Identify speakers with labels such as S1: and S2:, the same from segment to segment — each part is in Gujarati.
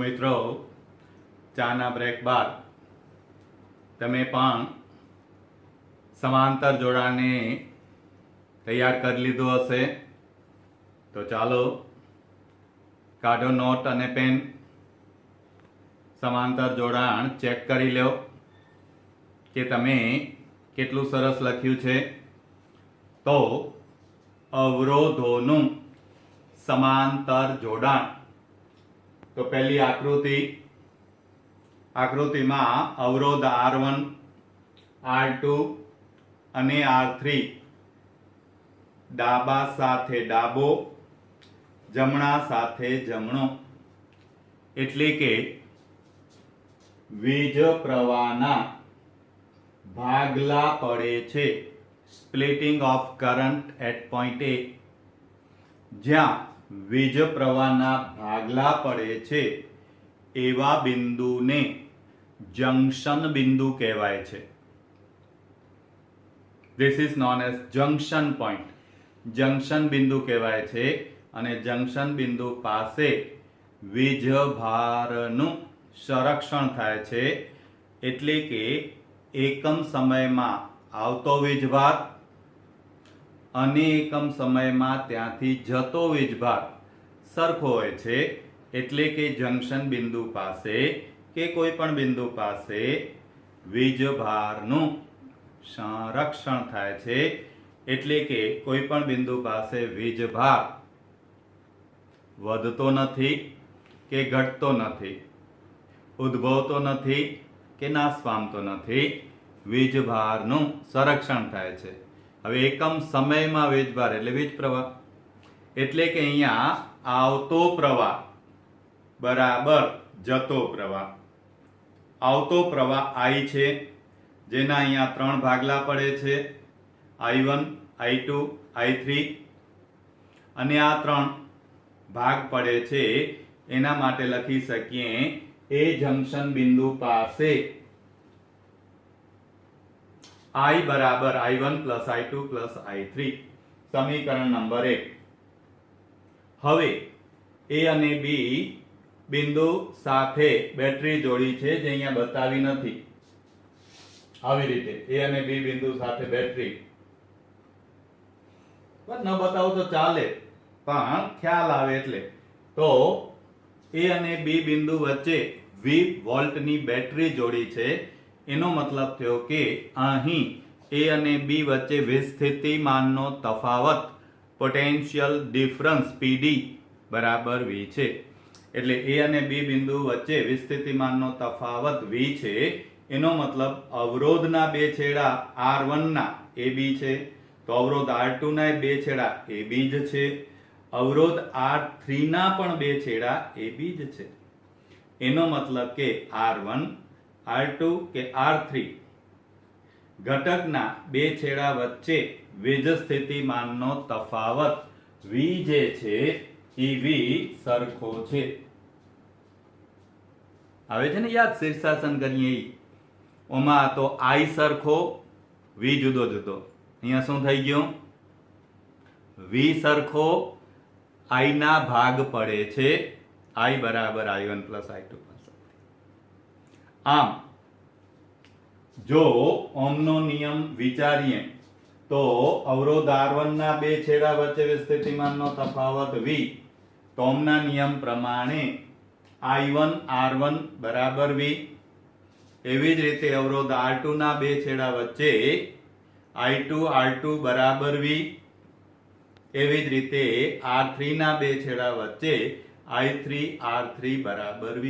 S1: મિત્રો ચાના બ્રેક બાદ તમે પણ સમાંતર જોડાણને તૈયાર કરી લીધું હશે તો ચાલો કાઢો નોટ અને પેન સમાંતર જોડાણ ચેક કરી લો કે તમે કેટલું સરસ લખ્યું છે તો અવરોધોનું સમાંતર જોડાણ તો પહેલી આકૃતિમાં અવરોધ R1 R2 અને R3 ડાબા સાથે ડાબો જમણા સાથે જમણો એટલે કે વીજ પ્રવાહના ભાગલા પડે છે splitting of current eight point A જ્યાં વીજ પ્રવાહના ભાગલા પડે છે એવા બિંદુને જંક્શન બિંદુ કહેવાય છે. This is known as junction point. Junction બિંદુ કહેવાય છે અને જંક્શન બિંદુ પાસે વીજભારનું સંરક્ષણ થાય છે એટલે કે એકમ સમયમાં આવતો વીજભાર અને એકમ સમયમાં ત્યાંથી જતો વીજભાર સરખો હોય છે એટલે કે જંક્શન બિંદુ પાસે કે કોઈ પણ બિંદુ પાસે વીજભારનું સંરક્ષણ થાય છે એટલે કે કોઈ પણ બિંદુ પાસે વીજભાર વધતો નથી કે ઘટતો નથી, ઉદ્ભવતો નથી કે નાશ પામતો નથી, વીજભારનું સંરક્ષણ થાય છે. હવે એકમ સમયમાં વીજભાર એટલે વીજ પ્રવાહ એટલે કે અહીંયા આવતો પ્રવાહ બરાબર જતો પ્રવાહ. આવતો પ્રવાહ I છે જેના અહીંયા 3 ભાગલા પડે છે I1 I2 I3 અને આ 3 ભાગ પડે છે એના માટે લખી શકીએ એ જંક્શન બિંદુ પાસે I બરાબર I1 plus I2 plus I3 સમીકરણ નંબર 1. હવે A અને B બિંદુ સાથે બેટરી જોડી છે જે અહીંયા બતાવી નથી. આવી રીતે A અને B બિંદુ સાથે બેટરી ન બતાવો તો ચાલે પણ ખ્યાલ આવે એટલે તો A અને B બિંદુ વચ્ચે 20 વોલ્ટની બેટરી જોડી છે. એનો મતલબ થયો કે અહીં A અને B વચ્ચે વિસ્થિતિમાનનો તફાવત પોટેન્શિયલ ડિફરન્સ PD બરાબર V છે. એટલે A અને B બિંદુ વચ્ચે વિસ્થિતિમાનનો તફાવત V છે. એનો મતલબ અવરોધના બે છેડા R1 ના AB છે તો અવરોધ R2 ના બે છેડા AB જ છે. અવરોધ R3 ના પણ બે છેડા AB જ છે. એનો મતલબ કે R1 R2 કે R3 ઘટકના બે છેડા વચ્ચે વીજ સ્થિતિમાનનો તફાવત V જે છે એ V સરખો છે. આવે છે ને યાદ શીર્ષાસન કરીએ ઓમાં તો I સરખો V જુદો જુદો. અહીંયા શું થઈ ગયું V સરખો I ના ભાગ પડે છે I બરાબર I1 પ્લસ I2 પ્લસ. આમ જો ઓહમનો નિયમ વિચારીએ તો અવરોધ R1 ના બે છેડા વચ્ચે વિસ્થિતિમાનનો તફાવત V તો ઓહમના નિયમ પ્રમાણે I1 R1 બરાબર V. એવી જ રીતે અવરોધ R2 ના બે છેડા વચ્ચે I2 R2 બરાબર V. એવી જ રીતે R3 ના બે છેડા વચ્ચે I3 R3 બરાબર V.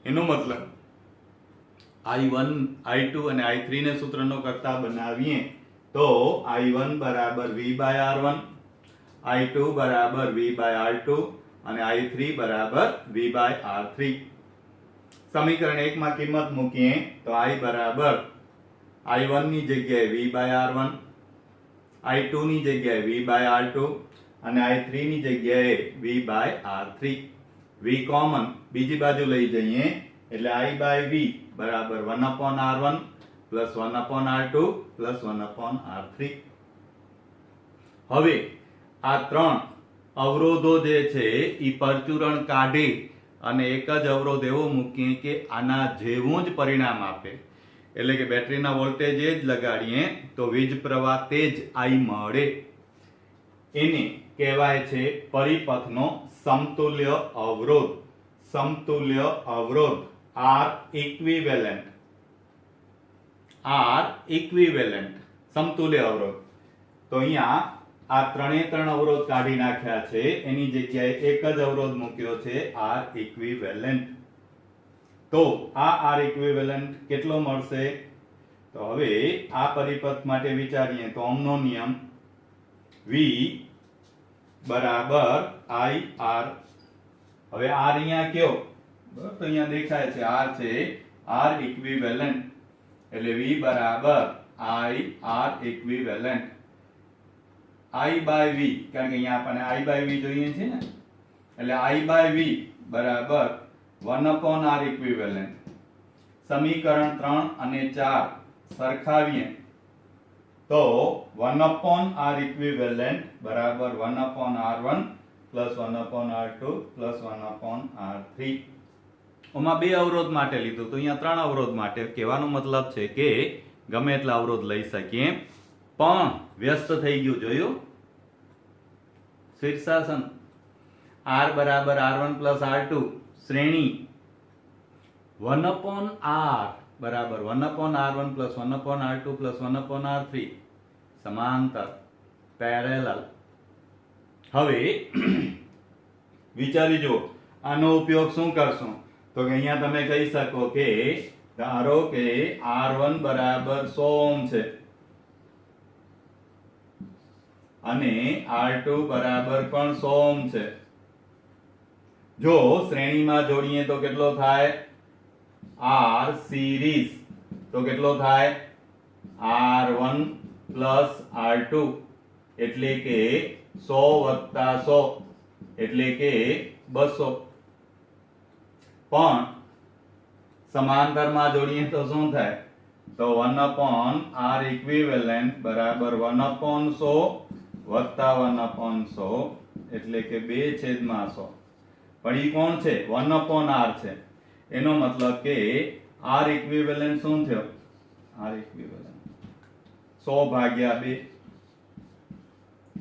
S1: એનો મતલબ I1 I2 અને I3 ને સૂત્રનો કરતા બનાવીએ તો I1 બરાબર V બાય R1, I2 બરાબર V બાય R2 અને I3 બરાબર V બાય R3. સમીકરણ 1 માં કિંમત મૂકીએ તો I બરાબર I1 ની જગ્યાએ V બાય R1, I2 ની જગ્યાએ V બાય R2 અને I3 ની જગ્યાએ V by R3. V common બીજી બાજુ લઈ જઈએ એટલે I બાય V બરાબર 1/R1 plus 1/R2 plus 1/R3. હવે આ ત્રણ અવરોધો જે છે એ પરચુરણ કાઢી અને એક જ અવરોધ એવો મૂકીએ કે આના જેવું જ પરિણામ આપે, એટલે કે બેટરીના વોલ્ટેજ એ જ લગાડીએ તો વીજ પ્રવાહ તે જ I મળે. એને કહેવાય છે પરિપથનો સમતુલ્ય અવરોધ. સમતુલ્ય અવરોધ R equivalent. R equivalent સમતુલ્ય અવરોધ. તો અહીંયા આ ત્રણ અવરોધ કાઢી નાખ્યા છે, એની જગ્યાએ એક જ અવરોધ મૂક્યો છે R equivalent. તો આ R equivalent કેટલો મળશે? તો હવે આ પરિપથ માટે વિચારીએ તો ઓહમનો નિયમ V બરાબર IR. હવે R અહીંયા કયો? બરાબર, તો અહીંયા દેખાય છે R છે R equivalent, એટલે V બરાબર IR equivalent. I by V, કારણ કે અહીંયા આપણને I by V જોઈએ છે ને, એટલે I by V બરાબર 1/R equivalent. સમીકરણ 3 અને 4 સરખાવીએ તો 1/R equivalent બરાબર 1/R1 plus 1/R2 plus 1/R3. ઓમાં બે અવરોધ માટે લીધું, તો અહીંયા ત્રણ અવરોધ માટે. કહેવાનો મતલબ છે કે ગમે એટલા અવરોધ લઈ શકીએ, પણ વ્યસ્ત થઈ ગયું, જોયું શીર્ષાસન. R બરાબર R1 plus R2 શ્રેણી 1/R બરાબર 1/R1 plus 1/R2 plus 1/R3 સમાંતર પેરેલલ. હવે વિચારી જુઓ આનો ઉપયોગ શું કરશું? તો અહીંયા તમે કહી શકો કે ધારો કે R1 બરાબર 100 ઓહ્મ છે અને R2 બરાબર પણ 100 ઓહ્મ છે. જો શ્રેણીમાં જોડીએ તો કેટલો થાય? R series તો કેટલો થાય? R1 plus R2 એટલે કે 100 + 100 એટલે કે 200. પણ સમાંતરમાં જોડીએ તો શું થાય? તો 1/R equivalent બરાબર 1/100 વત્તા 1/100 એટલે કે 2/100. પણ ઈ કોણ છે? 1/R છે. એનો મતલબ કે R equivalent શું થયો? R equivalent 100 ભાગ્યા 2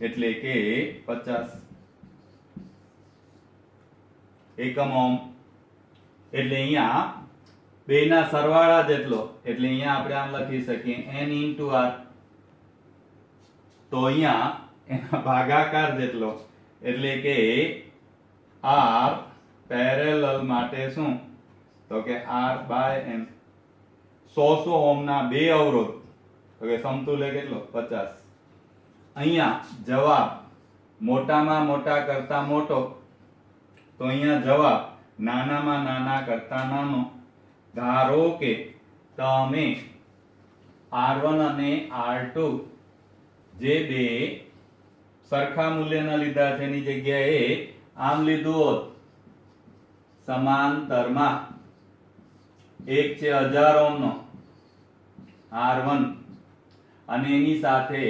S1: એટલે કે 50 એકમ ઓહ્મ. એટલે અહીંયા બે ના સરવાળા જેટલો, એટલે અહીંયા આપણે આમ લખી શકીએ N into R. તો અહીંયા એના ભાગાકાર જેટલો, એટલે કે R પેરેલલ માટે શું? તો કે R by N. 100 ઓહ્મના બે અવરોધ, તો કે સમતુલ્ય કેટલો? 50. અહીંયા જવાબ મોટામાં મોટા કરતા મોટો, તો અહીંયા જવાબ નાનામાં નાના કરતા નાનો. ધારો કે તમે R1 અને R2 જે બે સરખા મૂલ્યના લીધા છે એની જગ્યાએ આમ લીધું હોત સમાંતરમાં, એક છે 1000 ઓહ્મનો R1 અને એની સાથે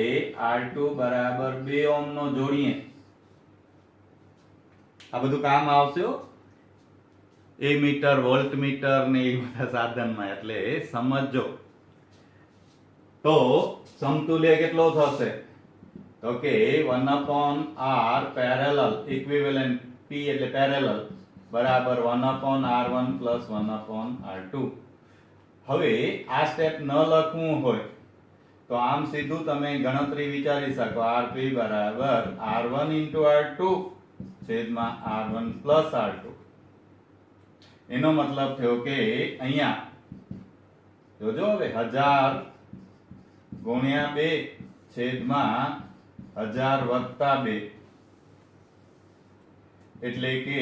S1: R2 બરાબર 2 ઓહ્મનો જોડીએ, આ બધું કામ આવશે એમીટર વોલ્ટમીટર ને એ બધા સાધનમાં, એટલે સમજો. તો સમતુલ્ય કેટલો થશે? તો કે 1/R પેરેલલ equivalent P એટલે પેરેલલ બરાબર 1/R1 plus 1/R2. હવે આ સ્ટેપ ન લખવું હોય તો આમ સીધું તમે ગણતરી વિચારી શકો. RP બરાબર R1 into R2 છેદમાં R1 plus R2. એનો મતલબ થયો કે અહીંયા જોજો હવે 1000 ગુણ્યા 2 છેદમાં 1000 વત્તા 2 એટલે કે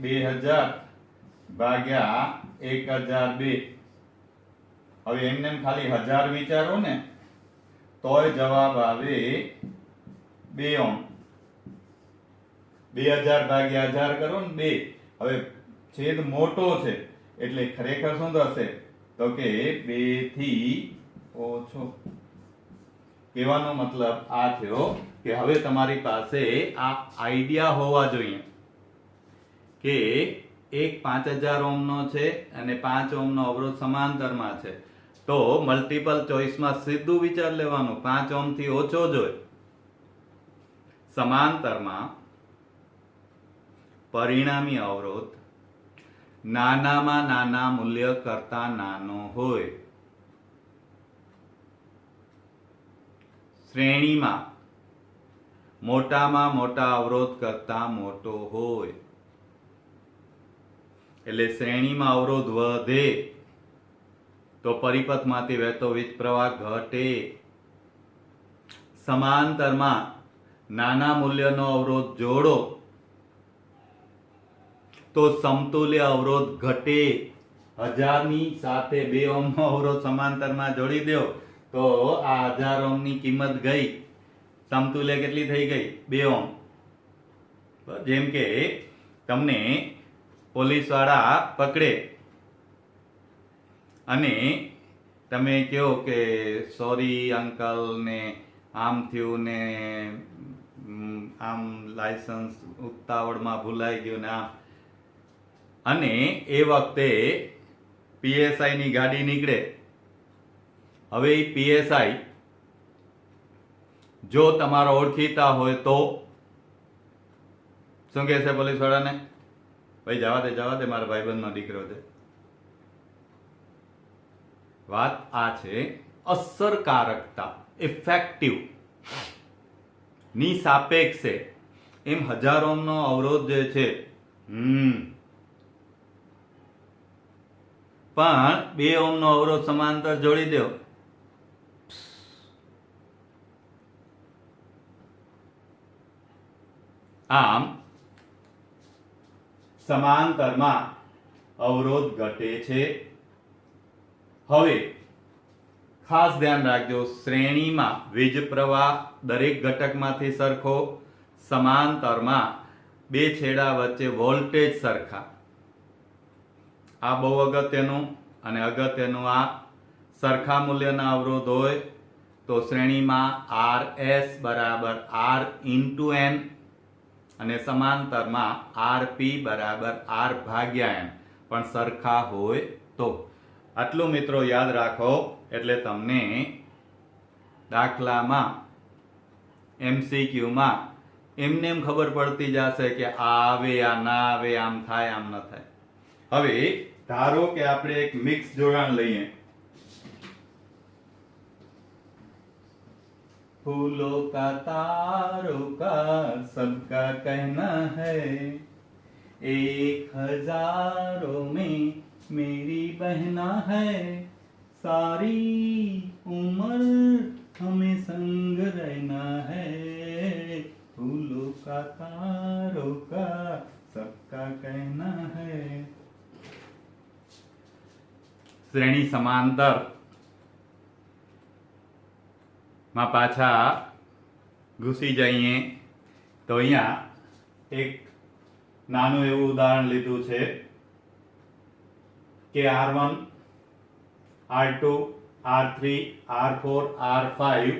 S1: 2000 ભાગ્યા 1002. હવે એમને ખાલી 1000 વિચારો ને તોય જવાબ આવે 2 ઓહ્મ. 2000 ભાગ્યા 1000 કરો ને 2. હવે છેદ મોટો છે એટલે ખરેખર શું થશે? તો કે 2 થી ઓછો. કહેવાનો મતલબ આ થયો કે હવે તમારી પાસે આ આઈડિયા હોવા જોઈએ કે એક 5000 ઓહ્મનો છે અને 5 ઓહ્મનો અવરોધ સમાંતરમાં છે, તો મલ્ટિપલ ચોઇસમાં સીધું વિચાર લેવાનું, 5 ઓહ્મથી ઓછો જ હોય. સમાંતરમાં પરિણામી અવરોધ નાનામાં નાના મૂલ્ય કરતા નાનો હોય. શ્રેણીમાં મોટામાં મોટા અવરોધ કરતા મોટો હોય. એટલે શ્રેણીમાં અવરોધ વધે તો પરિપથમાંથી વહેતો વીજ પ્રવાહ ઘટે. સમાંતરમાં નાના મૂલ્યનો અવરોધ જોડો તો સમતુલ્ય અવરોધ ઘટે. 1000 ની સાથે 2 ઓહ્મનો અવરોધ સમાંતરમાં જોડી દો તો આ 1000 ઓહ્મની કિંમત ગઈ, સમતુલ્ય કેટલી થઈ ગઈ? 2 ઓહ્મ. જેમ કે તમને પોલીસ વાળા પકડે અને તમે કહો કે સોરી અંકલ ને આમ થયું ને આમ લાયસન્સ ઉતાવળમાં ભૂલાઈ ગયું ને આમ, અને એ વખતે પીએસઆઈ ની ગાડી નીકળે. હવે એ પીએસઆઈ જો તમારો ઓળખીતા હોય તો શું કહેશે પોલીસ વાળાને? ભાઈ જવા દે મારા ભાઈબંધનો દીકરો છે. વાત આ છે અસરકારકતા, ઇફેક્ટિવ ની સાપેક્ષે. એમ 1000 ઓહ્મનો અવરોધ જે છે પણ 2 ઓહ્મનો અવરોધ સમાંતર જોડી દો, આમ સમાંતરમાં અવરોધ ઘટે છે. હવે ખાસ ધ્યાન રાખજો, શ્રેણીમાં વીજ પ્રવાહ દરેક ઘટકમાંથી સરખો, સમાંતરમાં બે છેડા વચ્ચે વોલ્ટેજ સરખા. આ બહુ અગત્યનું. અને અગત્યનું આ સરખા મૂલ્યના અવરોધ હોય તો શ્રેણીમાં RS બરાબર R ઇન્ટુ N અને સમાંતરમાં RP બરાબર R ભાગ્યા N પણ સરખા હોય તો. આટલું મિત્રો યાદ રાખો એટલે તમને દાખલામાં MCQમાં એમને એમ ખબર પડતી જશે કે આ આવે આ ના આવે, આમ થાય આમ ન થાય. હવે ધારો કે આપણે એક મિક્સ જોડાણ લઈએ. फूलों का तारों का सबका कहना है, 1000 में मेरी बहना है, सारी उम्र हमें संग रहना है, फूलों का तारों का सबका कहना है. શ્રેણી સમાંતર માં પાછા ઘૂસી જઈએ તો અહીંયા એક નાનું એવું ઉદાહરણ લીધું છે કે R1 R2 R3 R4 R5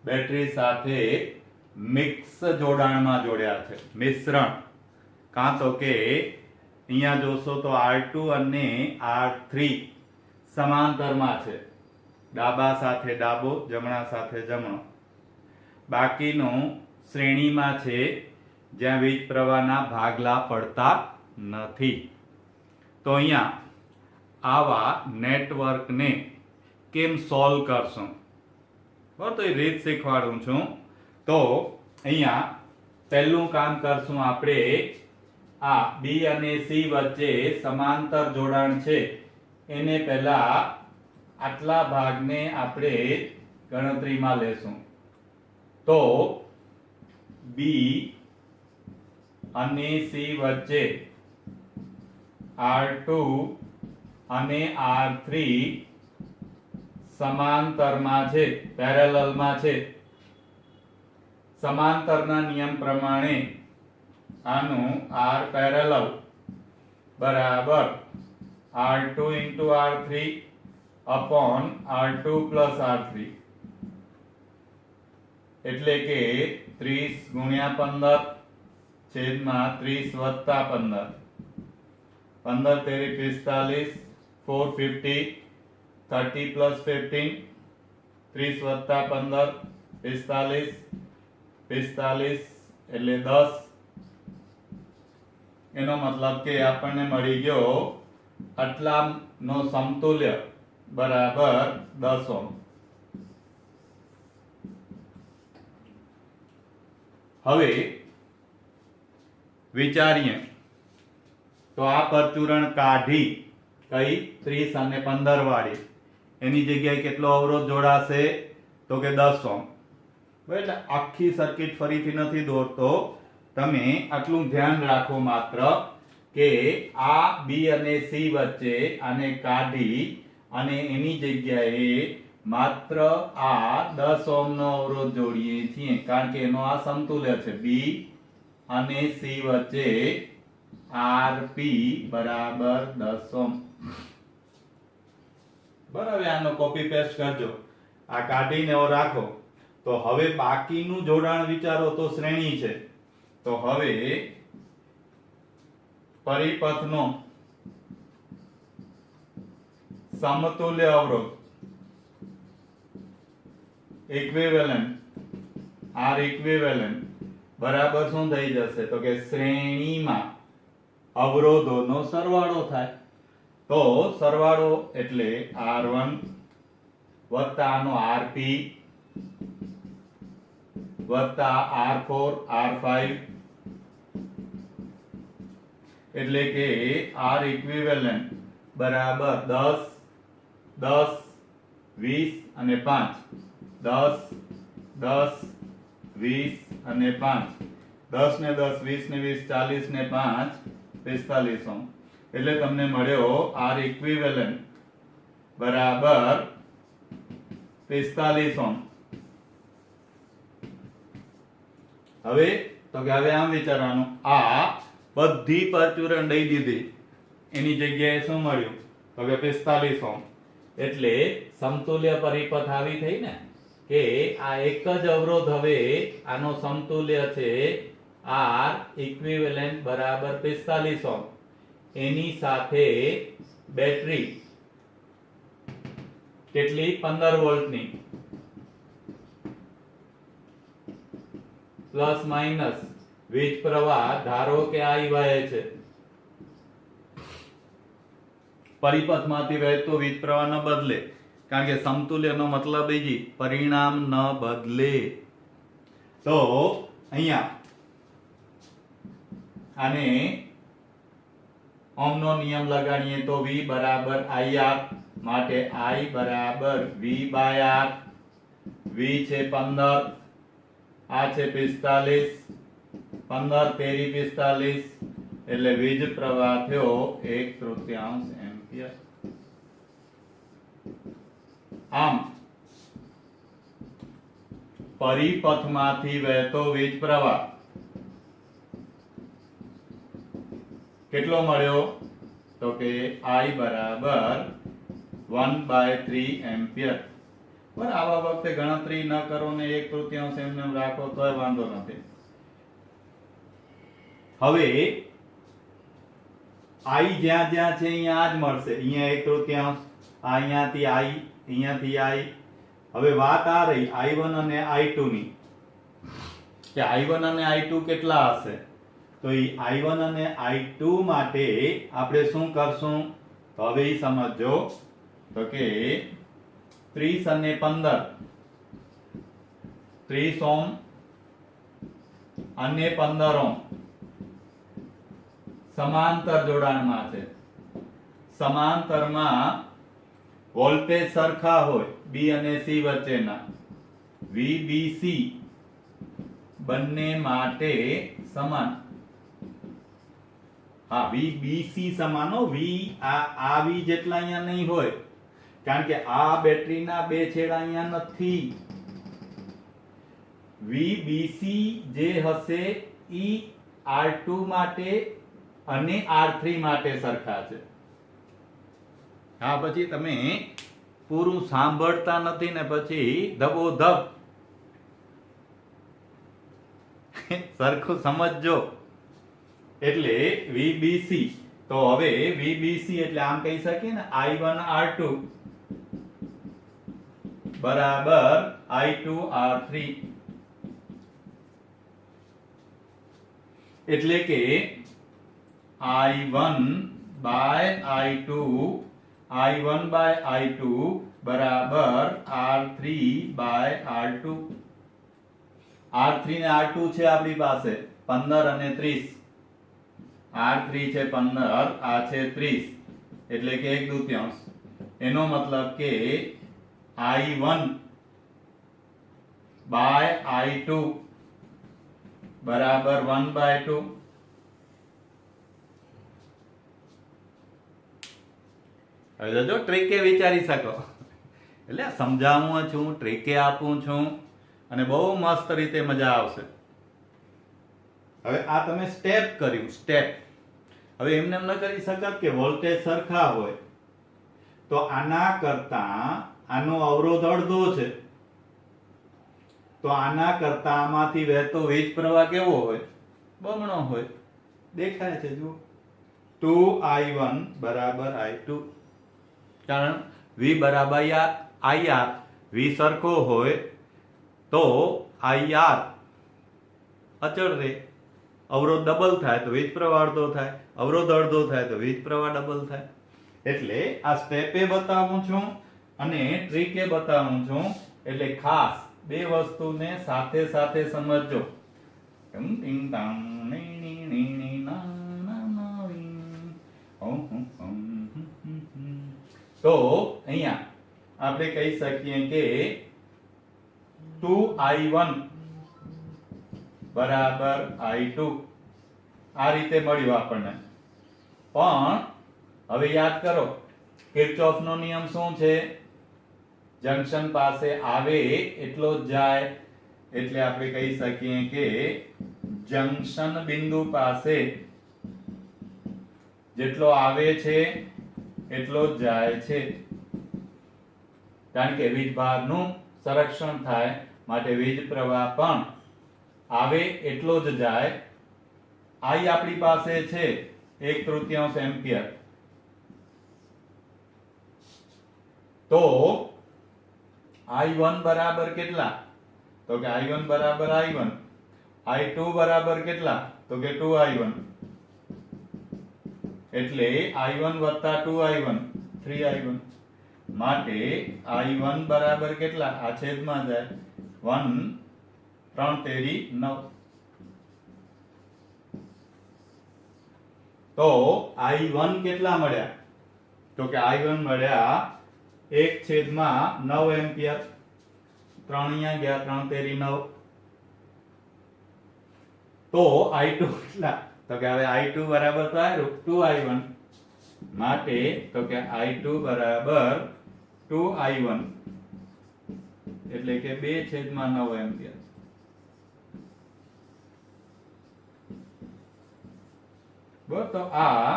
S1: battery સાથે મિક્સ જોડાણમાં જોડ્યા છે, મિશ્રણ. કાં તો કે અહીંયા જોશો તો R2 અને R3 સમાંતરમાં છે, ડાબા સાથે ડાબો, જમણા સાથે જમણો. બાકીનું શ્રેણીમાં છે જ્યાં વીજ પ્રવાહના ભાગલા પડતા નથી. તો અહીંયા આવા નેટવર્કને કેમ સોલ્વ કરશું, બરાબર, તો એ રીત શીખવાડું છું. તો અહીંયા પહેલું કામ કરશું આપણે, આ B અને C વચ્ચે સમાંતર જોડાણ છે એને પહેલા આટલા ભાગને આપણે ગણતરીમાં લેશું. તો B અને C વચ્ચે R2 અને R3 સમાંતરમાં છે, પેરેલલમાં છે. સમાંતરના નિયમ પ્રમાણે આનું R પેરેલલ બરાબર R2 into R3 upon R2 plus R3 એટલે કે 30 ગુણ્યા 15 છેદમાં 30 વત્તા 15. 15 તેરી 45, 450, 30 plus 15, 30 વત્તા 15, 45, 45 એટલે 10. એનો મતલબ કે આપણને મળી ગયો આટલાનો સમતુલ્ય બરાબર 10 ઓહ્મ. હવે વિચારીએ તો આ પરચુરણ કાઢી કઈ 30 અને 15 વાળી એની જગ્યાએ કેટલો અવરોધ જોડાશે તો કે 10 ઓહ્મ. એટલે આખી સર્કિટ ફરીથી નથી દોરતો, તમે આટલું ધ્યાન રાખો માત્ર કે આ બી અને સી વચ્ચે આને કાઢી અને એની જગ્યાએ માત્ર આ 10 ઓહ્મ નો અવરોધ જોડીએ છીએ, કારણ કે એનો આ સમતુલ્ય છે. બી અને સી વચ્ચે આરપી બરાબર 10 ઓહ્મ. બરાબર, આનો કોપી પેસ્ટ કરજો, આ કાઢીને રાખો. તો હવે બાકીનું જોડાણ વિચારો તો શ્રેણી છે. તો હવે પરિપથનો સમતુલ્ય અવરોધ ઇક્વિવેલન્ટ આર ઇક્વિવેલન્ટ બરાબર શું થઈ જશે તો કે શ્રેણીમાં અવરોધોનો સરવાળો થાય. તો સરવાળો એટલે R1 વત્તા આનો RP વત્તા R4 R5 એટલે કે R ઇક્વિવેલન્ટ બરાબર 10 10 20 અને 5, 10 10 20 અને 5, 10 ને 10 20 ને 20 40 ને 5 45 ઓહ્મ. એટલે તમને મળ્યો R ઇક્વિવેલન્ટ બરાબર 45 ઓહ્મ. હવે તો કે હવે આમ વિચારવાનું, આ બધી પરચુરણ દઈ દીધી, એની જગ્યાએ શું મળ્યું તો કે 45 ઓહ્મ. એટલે સમતુલ્ય પરિપથ આવી થઈ ને, કે આ એક જ અવરોધ હવે આનો સમતુલ્ય છે R ઇક્વિવેલન્ટ બરાબર 45 ઓહ્મ. એની સાથે બેટરી કેટલી 15 વોલ્ટની પ્લસ માઇનસ વીજ પ્રવાહ ધારો કે I વહે છે. પરિપથમાંથી વહેતો વીજ પ્રવાહ ન બદલે, કારણ કે સમતુલ્યનો મતલબ એ જ પરિણામ ન બદલે. તો અહીંયા આને ઓહમનો નિયમ લગાડીએ તો V બરાબર IR, માટે I બરાબર V બાય R. V છે 15, આ છે 45, 15 તેરી 45 એટલે વીજ પ્રવાહ થયો 1/3 એમ્પિયર. આમ પરિપથમાંથી વહેતો વીજ પ્રવાહ કેટલો મળ્યો તો કે I બરાબર 1/3 એમ્પિયર. પણ આવા વખતે ગણતરી ન કરો ને 1/3 એમને રાખો તોય વાંધો નથી. હવે I જ્યાં જ્યાં છે અહીંયા આ જ મળશે, અહીંયા 1/3, અહીંયાથી I, અહીંયાથી I. હવે વાત આ રહી I1 અને I2 ની, કે I1 અને I2 કેટલા હશે. તો એ I1 અને I2 માટે આપણે શું કરશું તો હવે એ સમજો. તો કે 30 અને 15, 30 ઓહ્મ અને 15 ઓહ્મ સમાંતર જોડાણમાં છે. સમાંતરમાં વોલ્ટેજ સરખા હોય B અને C વચ્ચેના, VBC બંને માટે સમાન. હા, VBC સમાન હો, આ V જેટલા અહીંયા નહીં હોય, કારણ કે આ બેટરીના બે છેડા અહીંયા નથી. VBC જે હશે ઈ R2 માટે અને R3 માટે સરખા છે. હા, પછી તમે પૂરું સાંભળતા નથી ને પછી ધબોધબ સરખું સમજજો. એટલે VBC તો હવે VBC એટલે આમ કહી શકીએ ને I1 R2 બરાબર I2 R3 એટલે કે I1 by I2 બરાબર R3 by R2 R3 ને R2 છે આપણી પાસે 15 અને 30 R3 છે 15 આ છે 30 એટલે કે 1/2 એનો મતલબ કે I1 by I2 બરાબર 1/2 હવે જો ટ્રીકે વિચારી શકો એટલે સમજાવું છું ટ્રીકે આપું છું અને બહુ મસ્ત રીતે મજા આવશે. હવે આ તમે સ્ટેપ કર્યું સ્ટેપ. હવે એમને એમ ન કરી શકત કે વોલ્ટેજ સરખા હોય તો આના કરતા આનો અવરોધ અડધો છે તો આના કરતા આમાંથી વહેતો વીજ પ્રવાહ કેવો હોય? બમણો હોય. દેખાય છે જુઓ 2I1 બરાબર I2 કારણ V બરાબર IR V સરખો હોય તો IR અચળ રહે. અવરોધ ડબલ થાય તો વીજ પ્રવાહ અડધો થાય, અવરોધ અડધો થાય તો વીજ પ્રવાહ ડબલ થાય. એટલે આ સ્ટેપે બતાવું છું અને ટ્રીકે બતાવું છું એટલે ખાસ બે વસ્તુને સાથે સાથે સમજજો. તો અહીંયા આપણે કહી શકીએ કે 2I1 બરાબર I2 આ રીતે મળ્યું આપણને. પણ હવે યાદ કરો કિર્ચોફનો નિયમ શું છે? જંક્શન પાસે આવે એટલો જ જાય. એટલે આપણે કહી શકીએ કે જંક્શન બિંદુ પાસે જેટલો આવે છે એટલો જ જાય છે. કારણ કે વીજભારનું સંરક્ષણ થાય માટે વીજ પ્રવાહ પણ આવે એટલો જ જાય. I આપણી પાસે છે 1/3 એમ્પિયર. તો I1 બરાબર કેટલા? તો કે I1 બરાબર I1. I2 બરાબર કેટલા? તો કે 2I1. એટલે I1 વત્તા 2I1 3I1 માટે I1 બરાબર કેટલા? આ છેદમાં જાય 1 3 તેરી 9. તો I1 કેટલા મળ્યા? તો કે I1 મળ્યા 1/9 એમ્પિયર. 3 અહીંયા ગયા 3 તેરી 9. તો I2 કેટલા? તો કે હવે I2 બરાબર તો આવ્યું 2I1 માટે તો કે I2 બરાબર 2I1 એટલે કે 2/9 એમ્પિયર. બરાબર. તો આ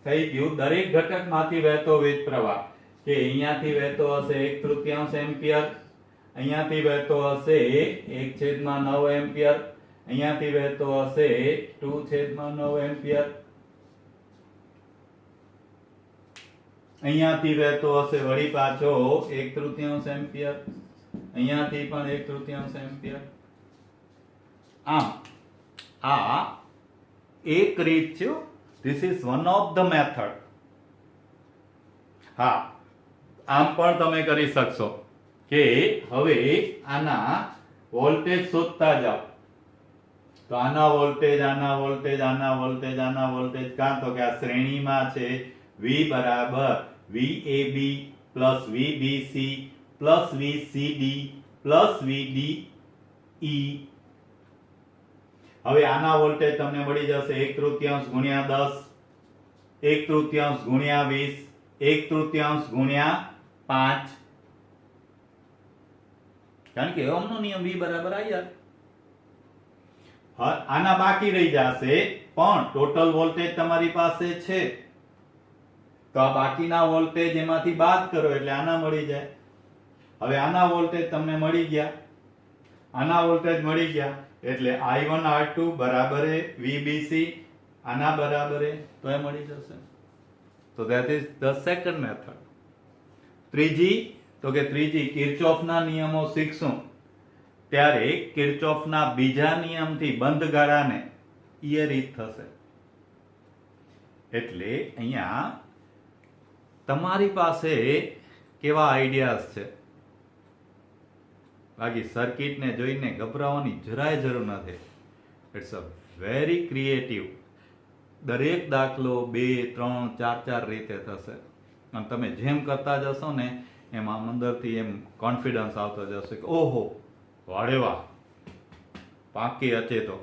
S1: થઈ ગયું દરેક ઘટકમાંથી વહેતો વીજ પ્રવાહ કે અહીંયાથી વહેતો હશે 1/3 એમ્પિયર, અહીંયાથી વહેતો હશે 1/9 એમ્પિયર, અહીંયાથી વહેતો હશે 2/9 એમ્પિયર, અહીંયાથી વહેતો હશે વળી પાછો 1/3 એમ્પિયર, અહીંયાથી પણ 1/3 એમ્પિયર. આમ આ એક રીત છે. This is one of the method. હા આમ પણ તમે કરી શકશો કે હવે આના વોલ્ટેજ શોધતા જાઓ. તો આના વોલ્ટેજ આના વોલ્ટેજ આના વોલ્ટેજ આના વોલ્ટેજ કાં તો કે આ શ્રેણીમાં છે V બરાબર VAB plus VBC plus VCD plus VDE. હવે આના વોલ્ટેજ તમને મળી જશે 1/3 ગુણ્યા 10, 1/3 ગુણ્યા 20, 1/3 ગુણ્યા 5. કારણ કે ઓહમનો નિયમ V બરાબર IR. આના બાકી રહી જશે પણ ટોટલ વોલ્ટેજ તમારી પાસે છે તો આ બાકીના વોલ્ટેજ એમાંથી બાદ કરો એટલે આના મળી જાય. હવે આના વોલ્ટેજ તમને મળી ગયા, આના વોલ્ટેજ મળી ગયા એટલે I1 R2 બરાબર VBC આના બરાબર તો એ મળી જશે. તો that is the second method. ત્રીજી તો કે ત્રીજી કિર્ચોફના નિયમો શીખશું ત્યારે કિર્ચોફના બીજા નિયમથી બંધ ગાળાને એ રીત થશે. એટલે અહીંયા તમારી પાસે કેવા આઈડિયાઝ છે, બાકી સર્કિટને જોઈને ગભરાવાની જરાય જરૂર નથી. It's a very creative. દરેક દાખલો 2, 3, 4 રીતે થશે અને તમે જેમ કરતા જશો ને એમાં અંદરથી એમ કોન્ફિડન્સ આવતો જશે કે ઓહો વાડે વાહ પાકી હશે તો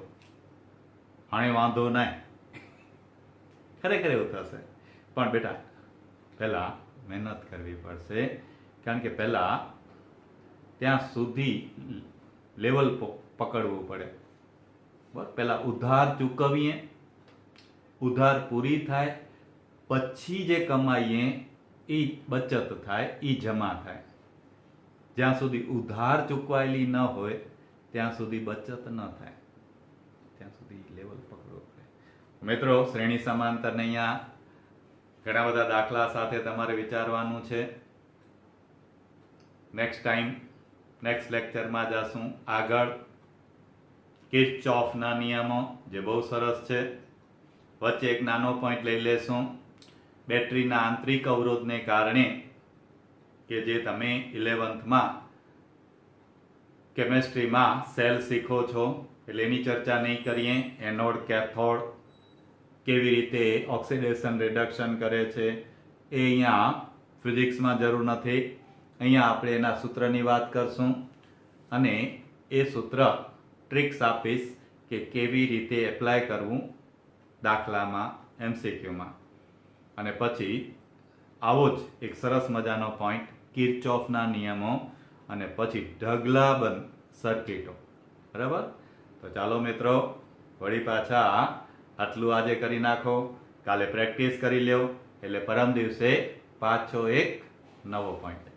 S1: આણે વાંધો નહીં. ખરેખર એવું થશે. પણ બેટા પહેલા મહેનત કરવી પડશે, કારણ કે પહેલા ત્યાં સુધી લેવલ પકડવું પડે. બરાબર, પહેલા ઉધાર ચૂકવીએ, ઉધાર પૂરી થાય પછી જે કમાઈએ એ બચત થાય, એ જમા થાય. જ્યાં સુધી ઉધાર ચૂકવાયેલી ન હોય ત્યાં સુધી બચત ન થાય, ત્યાં સુધી લેવલ પકડવું પડે. મિત્રો, શ્રેણી સમાંતરને અહીંયા ઘણા બધા દાખલા સાથે તમારે વિચારવાનું છે. નેક્સ્ટ ટાઈમ નેક્સ્ટ લેક્ચરમાં જશું આગળ કિર્ચોફના નિયમો, જે બહુ સરસ છે. વચ્ચે એક નાનો પોઈન્ટ લઈ લેશું, બેટરીના આંતરિક અવરોધને કારણે, કે જે તમે 11થમાં કેમેસ્ટ્રીમાં સેલ શીખો છો એટલે એની ચર્ચા નહીં કરીએ. એનોડ કેથોડ કેવી રીતે ઓક્સિડેશન રિડક્શન કરે છે એ અહીંયા ફિઝિક્સમાં જરૂર નથી. અહીંયા આપણે એના સૂત્રની વાત કરશું અને એ સૂત્ર ટ્રિક્સ આપીશ કે કેવી રીતે એપ્લાય કરવું દાખલામાં, MCQમાં. અને પછી આવો જ એક સરસ મજાનો પોઈન્ટ કિર્ચોફના નિયમો અને પછી ઢગલાબંધ સર્કિટો. બરાબર, તો ચાલો મિત્રો વળી પાછા આટલું આજે કરી નાખો, કાલે પ્રેક્ટિસ કરી લ્યો એટલે પરમ દિવસે પાછો એક નવો પોઈન્ટ.